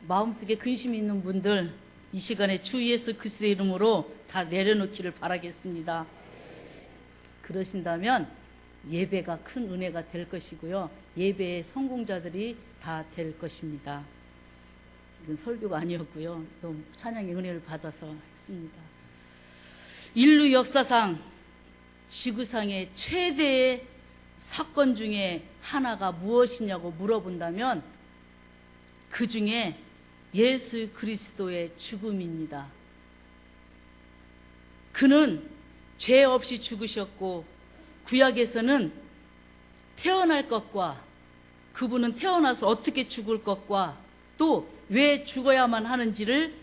마음속에 근심이 있는 분들 이 시간에 주 예수 그리스도의 이름으로 다 내려놓기를 바라겠습니다. 그러신다면 예배가 큰 은혜가 될 것이고요. 예배의 성공자들이 다 될 것입니다. 이건 설교가 아니었고요. 너무 찬양의 은혜를 받아서 했습니다. 인류 역사상 지구상의 최대의 사건 중에 하나가 무엇이냐고 물어본다면 그 중에 예수 그리스도의 죽음입니다. 그는 죄 없이 죽으셨고 구약에서는 태어날 것과 그분은 태어나서 어떻게 죽을 것과 또 왜 죽어야만 하는지를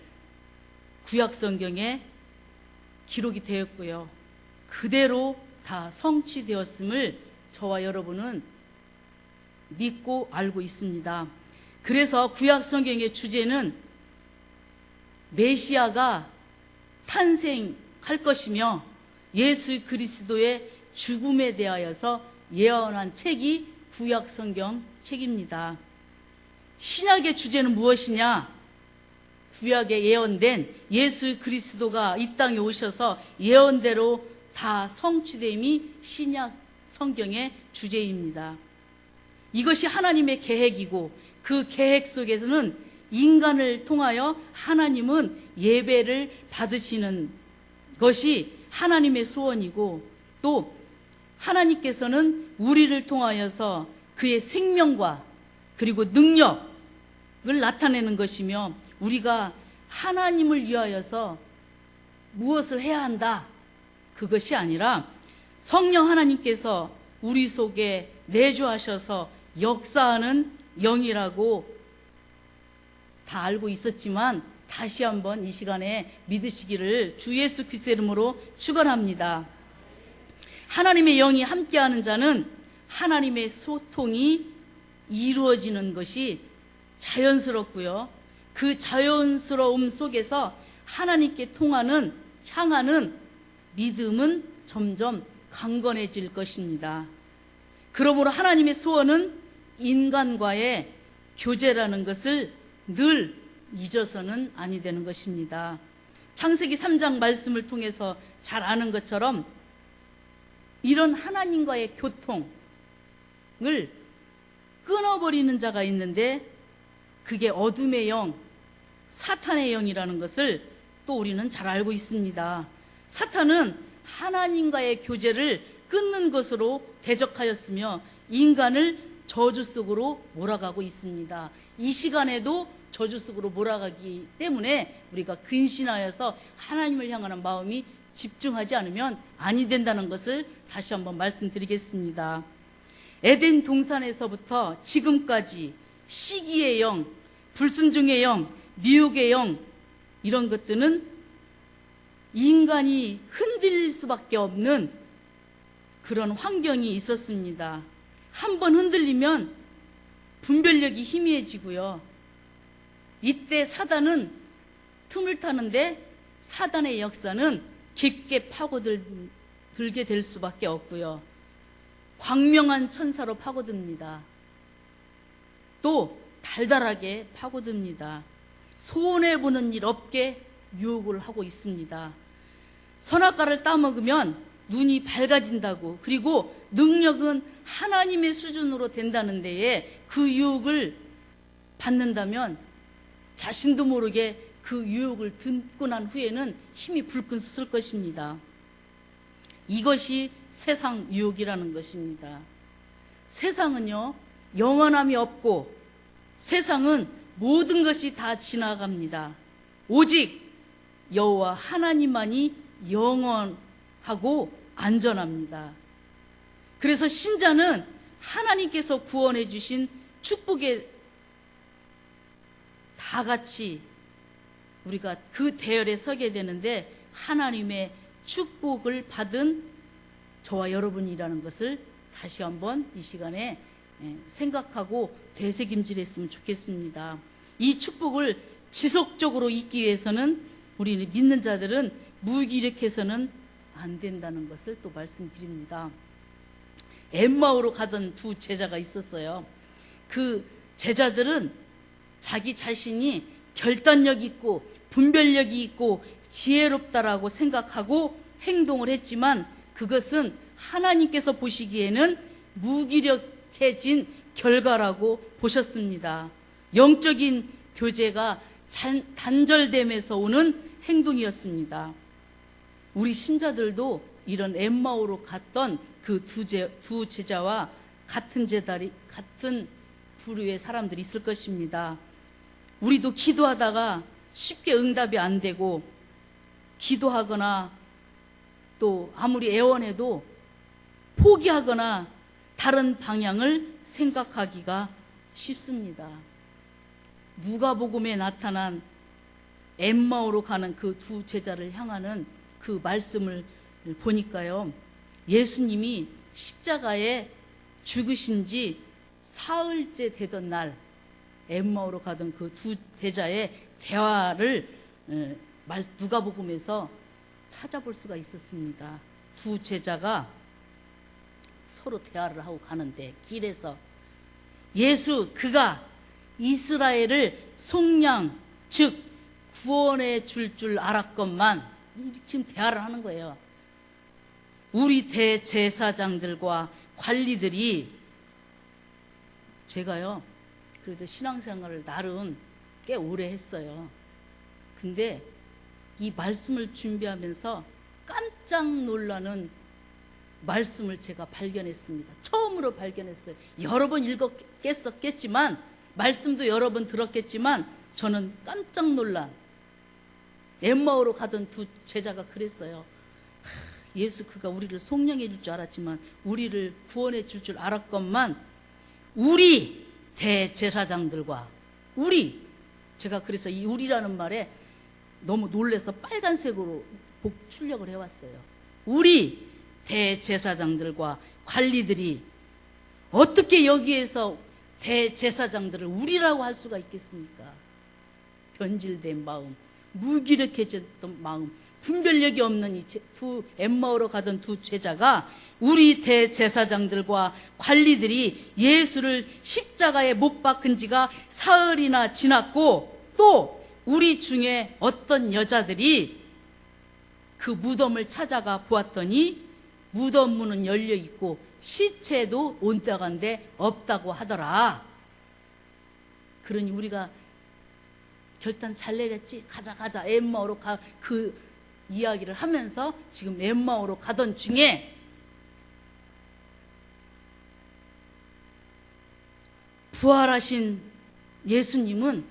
구약 성경에 기록이 되었고요. 그대로 다 성취되었음을 저와 여러분은 믿고 알고 있습니다. 그래서 구약 성경의 주제는 메시아가 탄생할 것이며 예수 그리스도의 죽음에 대하여서 예언한 책이 구약 성경 책입니다. 신약의 주제는 무엇이냐? 구약에 예언된 예수 그리스도가 이 땅에 오셔서 예언대로 다 성취됨이 신약 성경의 주제입니다. 이것이 하나님의 계획이고 그 계획 속에서는 인간을 통하여 하나님은 예배를 받으시는 것이 하나님의 소원이고 또 하나님께서는 우리를 통하여서 그의 생명과 그리고 능력을 나타내는 것이며 우리가 하나님을 위하여서 무엇을 해야 한다 그것이 아니라 성령 하나님께서 우리 속에 내주하셔서 역사하는 영이라고 다 알고 있었지만 다시 한번 이 시간에 믿으시기를 주 예수 그리스도의 이름으로 축원합니다. 하나님의 영이 함께하는 자는 하나님의 소통이 이루어지는 것이 자연스럽고요. 그 자연스러움 속에서 하나님께 향하는 믿음은 점점 강건해질 것입니다. 그러므로 하나님의 소원은 인간과의 교제라는 것을 늘 잊어서는 아니 되는 것입니다. 창세기 3장 말씀을 통해서 잘 아는 것처럼 이런 하나님과의 교통을 끊어버리는 자가 있는데 그게 어둠의 영, 사탄의 영이라는 것을 또 우리는 잘 알고 있습니다. 사탄은 하나님과의 교제를 끊는 것으로 대적하였으며 인간을 저주 속으로 몰아가고 있습니다. 이 시간에도 저주 속으로 몰아가기 때문에 우리가 근신하여서 하나님을 향하는 마음이 집중하지 않으면 아니 된다는 것을 다시 한번 말씀드리겠습니다. 에덴 동산에서부터 지금까지 시기의 영, 불순종의 영, 미혹의 영 이런 것들은 인간이 흔들릴 수밖에 없는 그런 환경이 있었습니다. 한번 흔들리면 분별력이 희미해지고요. 이때 사단은 틈을 타는데 사단의 역사는 깊게 파고들게 될 수밖에 없고요. 광명한 천사로 파고듭니다. 또 달달하게 파고듭니다. 손해보는 일 없게 유혹을 하고 있습니다. 선악과를 따먹으면 눈이 밝아진다고 그리고 능력은 하나님의 수준으로 된다는 데에 그 유혹을 받는다면 자신도 모르게 그 유혹을 듣고 난 후에는 힘이 불끈 솟을 것입니다. 이것이 세상 유혹이라는 것입니다. 세상은요 영원함이 없고 세상은 모든 것이 다 지나갑니다. 오직 여호와 하나님만이 영원하고 안전합니다. 그래서 신자는 하나님께서 구원해 주신 축복에 다 같이 우리가 그 대열에 서게 되는데 하나님의 축복을 받은 저와 여러분이라는 것을 다시 한번 이 시간에 생각하고 되새김질했으면 좋겠습니다. 이 축복을 지속적으로 잊기 위해서는 우리 믿는 자들은 무기력해서는 안 된다는 것을 또 말씀드립니다. 엠마오로 가던 두 제자가 있었어요. 그 제자들은 자기 자신이 결단력 있고 분별력이 있고 지혜롭다라고 생각하고 행동을 했지만 그것은 하나님께서 보시기에는 무기력해진 결과라고 보셨습니다. 영적인 교제가 단절됨에서 오는 행동이었습니다. 우리 신자들도 이런 엠마오로 갔던 그 두 제자와 같은 부류의 사람들이 있을 것입니다. 우리도 기도하다가 쉽게 응답이 안 되고 기도하거나 또 아무리 애원해도 포기하거나 다른 방향을 생각하기가 쉽습니다. 누가복음에 나타난 엠마오로 가는 그 두 제자를 향하는 그 말씀을 보니까요, 예수님이 십자가에 죽으신 지 사흘째 되던 날 엠마오로 가던 그 두 제자의 대화를 누가복음에서 찾아볼 수가 있었습니다. 두 제자가 서로 대화를 하고 가는데 길에서 그가 이스라엘을 속량 즉 구원해 줄 알았건만, 지금 대화를 하는 거예요. 우리 대제사장들과 관리들이, 제가요 그래도 신앙생활을 나름 꽤 오래 했어요. 근데 이 말씀을 준비하면서 깜짝 놀라는 말씀을 제가 발견했습니다. 처음으로 발견했어요. 여러 번 읽었겠지만, 말씀도 여러 번 들었겠지만, 저는 깜짝 놀란, 엠마오로 가던 두 제자가 그랬어요. 그가 우리를 속량해 줄 줄 알았지만, 우리를 구원해 줄 줄 알았건만, 우리 대제사장들과 제가 그래서 이 우리라는 말에 너무 놀라서 빨간색으로 출력을 해왔어요. 우리 대제사장들과 관리들이 어떻게 여기에서 대제사장들을 우리라고 할 수가 있겠습니까? 변질된 마음, 무기력해졌던 마음, 분별력이 없는 이 두 엠마오로 가던 두 제자가 우리 대제사장들과 관리들이 예수를 십자가에 못 박은 지가 사흘이나 지났고, 또 우리 중에 어떤 여자들이 그 무덤을 찾아가 보았더니 무덤 문은 열려 있고 시체도 온데간데 없다고 하더라. 그러니 우리가 결단 잘 내렸지? 가자 엠마오로 가. 그 이야기를 하면서 지금 엠마오로 가던 중에 부활하신 예수님은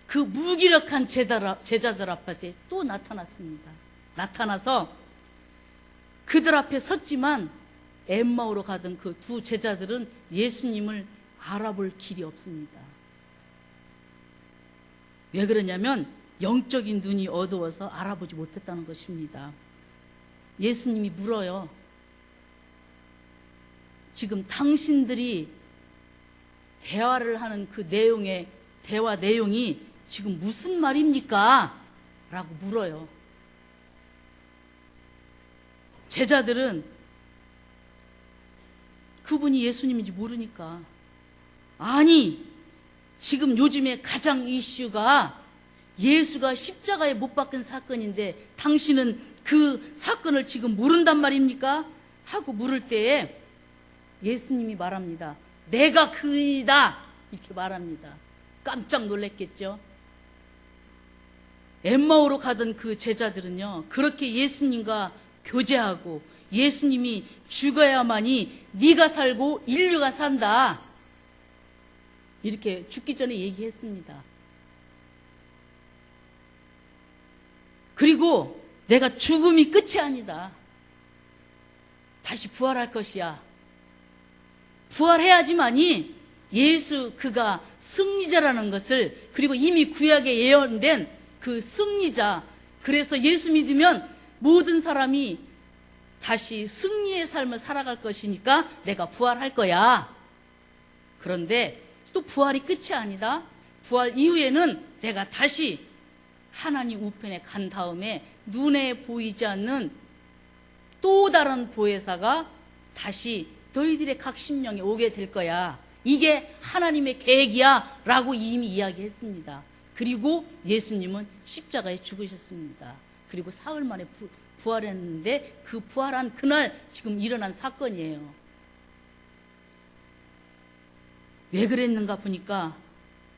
그 무기력한 제자들 앞에 또 나타났습니다. 나타나서 그들 앞에 섰지만 엠마오로 가던 그 두 제자들은 예수님을 알아볼 길이 없습니다. 왜 그러냐면 영적인 눈이 어두워서 알아보지 못했다는 것입니다. 예수님이 물어요. 지금 당신들이 대화를 하는 그 대화 내용이 지금 무슨 말입니까? 라고 물어요. 제자들은 그분이 예수님인지 모르니까, 아니 지금 요즘에 가장 이슈가 예수가 십자가에 못 박힌 사건인데 당신은 그 사건을 지금 모른단 말입니까? 하고 물을 때에 예수님이 말합니다. 내가 그이다, 이렇게 말합니다. 깜짝 놀랐겠죠. 엠마오로 가던 그 제자들은요, 그렇게 예수님과 교제하고 예수님이 죽어야만이 네가 살고 인류가 산다, 이렇게 죽기 전에 얘기했습니다. 그리고 내가 죽음이 끝이 아니다, 다시 부활할 것이야. 부활해야지만이 그가 승리자라는 것을, 그리고 이미 구약에 예언된 그 승리자, 그래서 예수 믿으면 모든 사람이 다시 승리의 삶을 살아갈 것이니까 내가 부활할 거야. 그런데 또 부활이 끝이 아니다. 부활 이후에는 내가 다시 하나님 우편에 간 다음에 눈에 보이지 않는 또 다른 보혜사가 다시 너희들의 각 심령에 오게 될 거야, 이게 하나님의 계획이야 라고 이미 이야기했습니다. 그리고 예수님은 십자가에 죽으셨습니다. 그리고 사흘 만에 부활했는데 그 부활한 그날 지금 일어난 사건이에요. 왜 그랬는가 보니까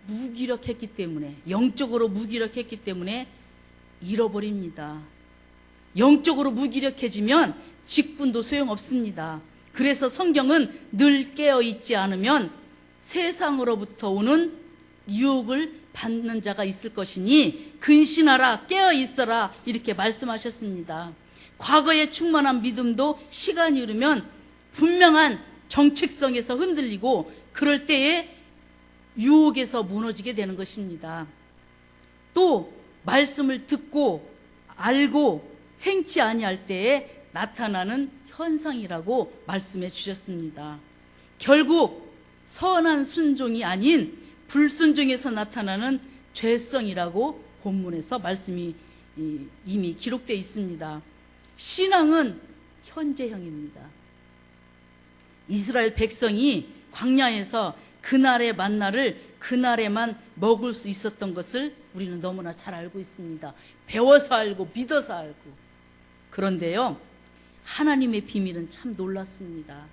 무기력했기 때문에, 영적으로 무기력했기 때문에 잃어버립니다. 영적으로 무기력해지면 직분도 소용없습니다. 그래서 성경은 늘 깨어있지 않으면 세상으로부터 오는 유혹을 받는 자가 있을 것이니 근신하라, 깨어있어라 이렇게 말씀하셨습니다. 과거의 충만한 믿음도 시간이 흐르면 분명한 정체성에서 흔들리고 그럴 때에 유혹에서 무너지게 되는 것입니다. 또 말씀을 듣고 알고 행치 아니할 때에 나타나는 현상이라고 말씀해 주셨습니다. 결국 선한 순종이 아닌 불순종에서 나타나는 죄성이라고 본문에서 말씀이 이미 기록되어 있습니다. 신앙은 현재형입니다. 이스라엘 백성이 광야에서 그날의 만나를 그날에만 먹을 수 있었던 것을 우리는 너무나 잘 알고 있습니다. 배워서 알고 믿어서 알고. 그런데요, 하나님의 비밀은 참 놀랐습니다.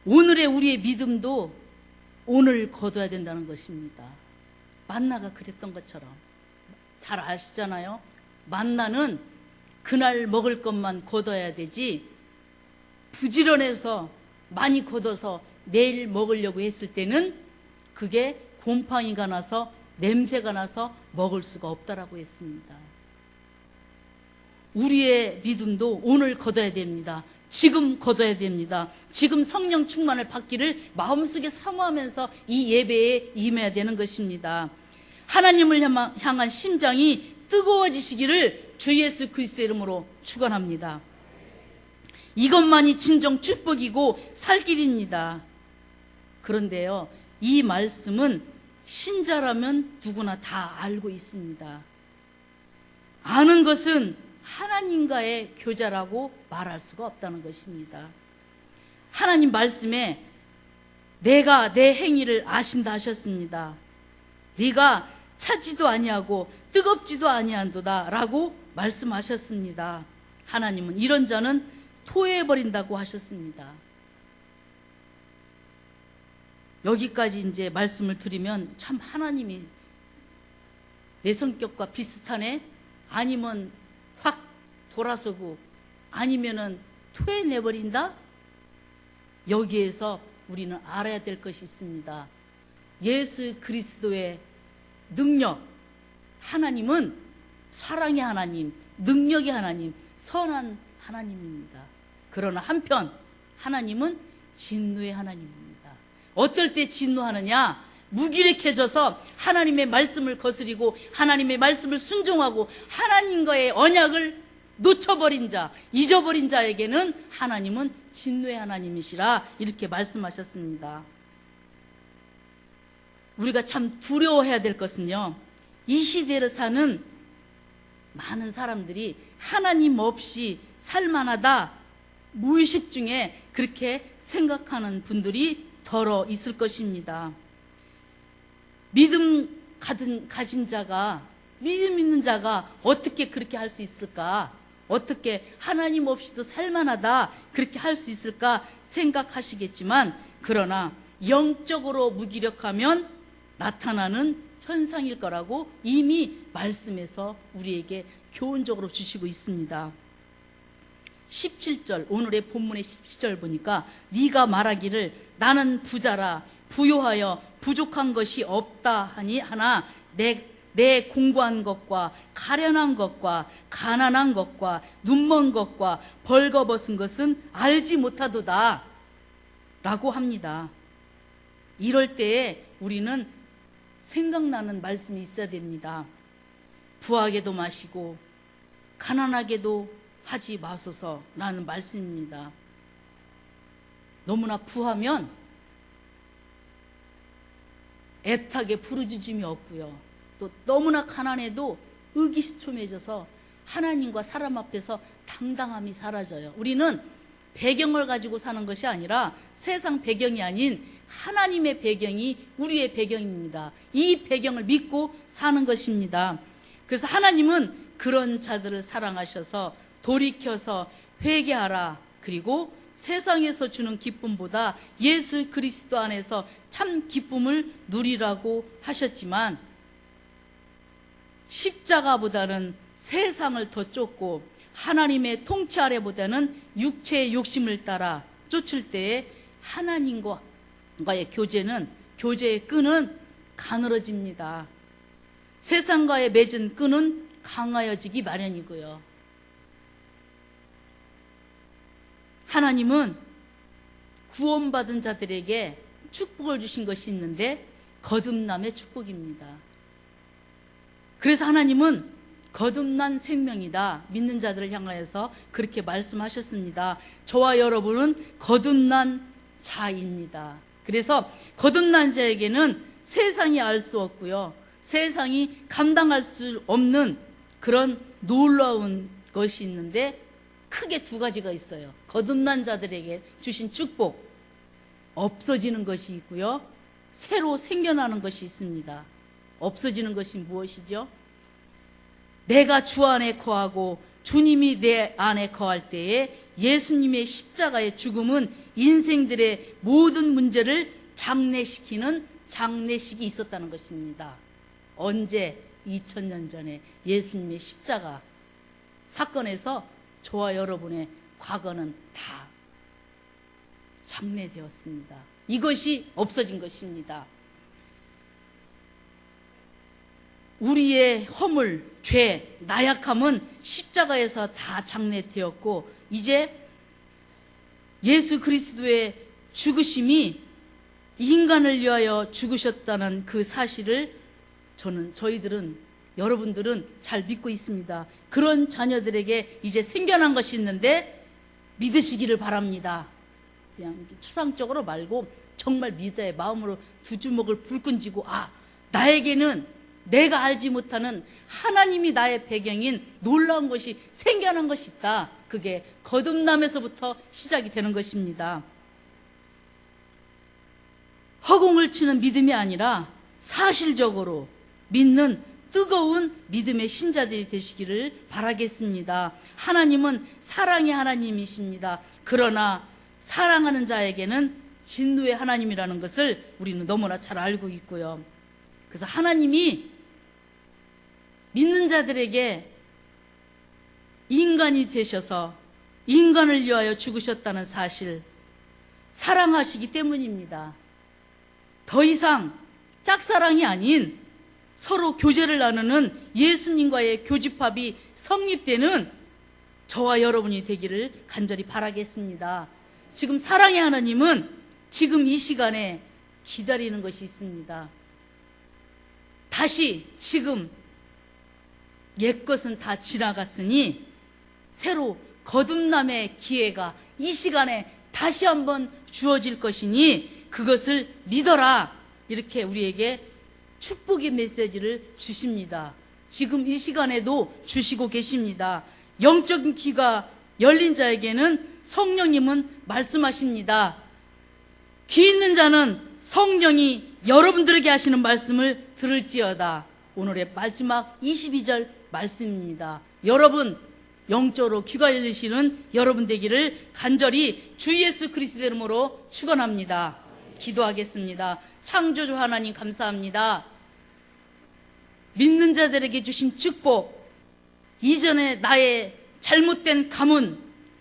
오늘의 우리의 믿음도 오늘 거둬야 된다는 것입니다. 만나가 그랬던 것처럼. 잘 아시잖아요. 만나는 그날 먹을 것만 거둬야 되지, 부지런해서 많이 걷어서 내일 먹으려고 했을 때는 그게 곰팡이가 나서 냄새가 나서 먹을 수가 없다라고 했습니다. 우리의 믿음도 오늘 거둬야 됩니다. 지금 거둬야 됩니다. 지금 성령 충만을 받기를 마음속에 사모하면서 이 예배에 임해야 되는 것입니다. 하나님을 향한 심장이 뜨거워지시기를 주 예수 그리스도의 이름으로 축원합니다. 이것만이 진정 축복이고 살 길입니다. 그런데요, 이 말씀은 신자라면 누구나 다 알고 있습니다. 아는 것은 하나님과의 교제라고 말할 수가 없다는 것입니다. 하나님 말씀에 내가 내 행위를 아신다 하셨습니다. 네가 차지도 아니하고 뜨겁지도 아니한도다 라고 말씀하셨습니다. 하나님은 이런 자는 토해버린다고 하셨습니다. 여기까지 이제 말씀을 드리면 참 하나님이 내 성격과 비슷하네? 아니면 확 돌아서고 아니면은 토해내버린다? 여기에서 우리는 알아야 될 것이 있습니다. 예수 그리스도의 능력, 하나님은 사랑의 하나님, 능력의 하나님, 선한 하나님입니다. 그러나 한편 하나님은 진노의 하나님입니다. 어떨 때 진노하느냐? 무기력해져서 하나님의 말씀을 거스리고 하나님의 말씀을 순종하고 하나님과의 언약을 놓쳐버린 자, 잊어버린 자에게는 하나님은 진노의 하나님이시라 이렇게 말씀하셨습니다. 우리가 참 두려워해야 될 것은요, 이 시대를 사는 많은 사람들이 하나님 없이 살만하다, 무의식 중에 그렇게 생각하는 분들이 더러 있을 것입니다. 믿음 가진 자가, 믿음 있는 자가 어떻게 그렇게 할 수 있을까? 어떻게 하나님 없이도 살만하다 그렇게 할 수 있을까 생각하시겠지만, 그러나 영적으로 무기력하면 나타나는 현상일 거라고 이미 말씀에서 우리에게 교훈적으로 주시고 있습니다. 17절, 오늘의 본문의 17절 보니까 네가 말하기를 나는 부자라 부요하여 부족한 것이 없다 하니 하나 내 공고한 것과 가련한 것과 가난한 것과 눈먼 것과 벌거벗은 것은 알지 못하도다 라고 합니다. 이럴 때에 우리는 생각나는 말씀이 있어야 됩니다. 부하게도 마시고 가난하게도 하지 마소서라는 말씀입니다. 너무나 부하면 애타게 부르짖음이 없고요, 또 너무나 가난해도 의기시초해져서 하나님과 사람 앞에서 당당함이 사라져요. 우리는 배경을 가지고 사는 것이 아니라 세상 배경이 아닌 하나님의 배경이 우리의 배경입니다. 이 배경을 믿고 사는 것입니다. 그래서 하나님은 그런 자들을 사랑하셔서 돌이켜서 회개하라. 그리고 세상에서 주는 기쁨보다 예수 그리스도 안에서 참 기쁨을 누리라고 하셨지만 십자가보다는 세상을 더 쫓고 하나님의 통치 아래보다는 육체의 욕심을 따라 쫓을 때에 하나님과의 교제의 끈은 가늘어집니다. 세상과의 맺은 끈은 강하여지기 마련이고요. 하나님은 구원받은 자들에게 축복을 주신 것이 있는데 거듭남의 축복입니다. 그래서 하나님은 거듭난 생명이다. 믿는 자들을 향하여서 그렇게 말씀하셨습니다. 저와 여러분은 거듭난 자입니다. 그래서 거듭난 자에게는 세상이 알 수 없고요. 세상이 감당할 수 없는 그런 놀라운 것이 있는데 크게 두 가지가 있어요. 거듭난 자들에게 주신 축복, 없어지는 것이 있고요. 새로 생겨나는 것이 있습니다. 없어지는 것이 무엇이죠? 내가 주 안에 거하고 주님이 내 안에 거할 때에 예수님의 십자가의 죽음은 인생들의 모든 문제를 장례시키는 장례식이 있었다는 것입니다. 언제? 2000년 전에 예수님의 십자가 사건에서 저와 여러분의 과거는 다 장례되었습니다. 이것이 없어진 것입니다. 우리의 허물, 죄, 나약함은 십자가에서 다 장례되었고 이제 예수 그리스도의 죽으심이 인간을 위하여 죽으셨다는 그 사실을 저희들은 여러분들은 잘 믿고 있습니다. 그런 자녀들에게 이제 생겨난 것이 있는데 믿으시기를 바랍니다. 그냥 추상적으로 말고 정말 믿어야 마음으로 두 주먹을 불끈 쥐고 나에게는 내가 알지 못하는 하나님이 나의 배경인 놀라운 것이 생겨난 것이 있다. 그게 거듭남에서부터 시작이 되는 것입니다. 허공을 치는 믿음이 아니라 사실적으로 믿는 뜨거운 믿음의 신자들이 되시기를 바라겠습니다. 하나님은 사랑의 하나님이십니다. 그러나 사랑하는 자에게는 진노의 하나님이라는 것을 우리는 너무나 잘 알고 있고요. 그래서 하나님이 믿는 자들에게 인간이 되셔서 인간을 위하여 죽으셨다는 사실, 사랑하시기 때문입니다. 더 이상 짝사랑이 아닌 서로 교제를 나누는 예수님과의 교집합이 성립되는 저와 여러분이 되기를 간절히 바라겠습니다. 지금 사랑의 하나님은 지금 이 시간에 기다리는 것이 있습니다. 다시 지금 옛것은 다 지나갔으니 새로 거듭남의 기회가 이 시간에 다시 한번 주어질 것이니 그것을 믿어라. 이렇게 우리에게 축복의 메시지를 주십니다. 지금 이 시간에도 주시고 계십니다. 영적인 귀가 열린 자에게는 성령님은 말씀하십니다. 귀 있는 자는 성령이 여러분들에게 하시는 말씀을 들을지어다. 오늘의 마지막 22절 말씀입니다. 여러분, 영적으로 귀가 열리시는 여러분 되기를 간절히 주 예수 그리스도의 이름으로 축원합니다. 기도하겠습니다. 창조주 하나님 감사합니다. 믿는 자들에게 주신 축복, 이전에 나의 잘못된 가문,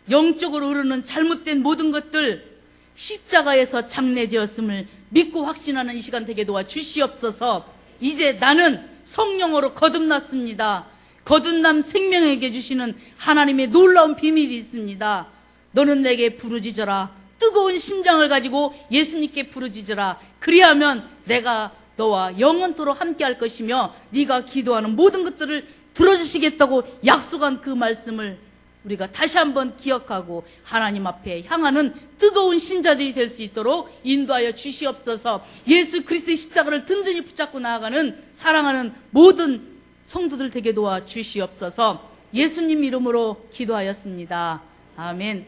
영적으로 흐르는 잘못된 모든 것들 십자가에서 장례되었음을 믿고 확신하는 이 시간 되게 도와주시옵소서. 이제 나는 성령으로 거듭났습니다. 거듭남 생명에게 주시는 하나님의 놀라운 비밀이 있습니다. 너는 내게 부르짖어라. 뜨거운 심장을 가지고 예수님께 부르짖어라. 그리하면 내가 너와 영원토록 함께할 것이며 네가 기도하는 모든 것들을 들어주시겠다고 약속한 그 말씀을 우리가 다시 한번 기억하고 하나님 앞에 향하는 뜨거운 신자들이 될 수 있도록 인도하여 주시옵소서. 예수 그리스도의 십자가를 든든히 붙잡고 나아가는 사랑하는 모든 성도들 되게 도와 주시옵소서. 예수님 이름으로 기도하였습니다. 아멘.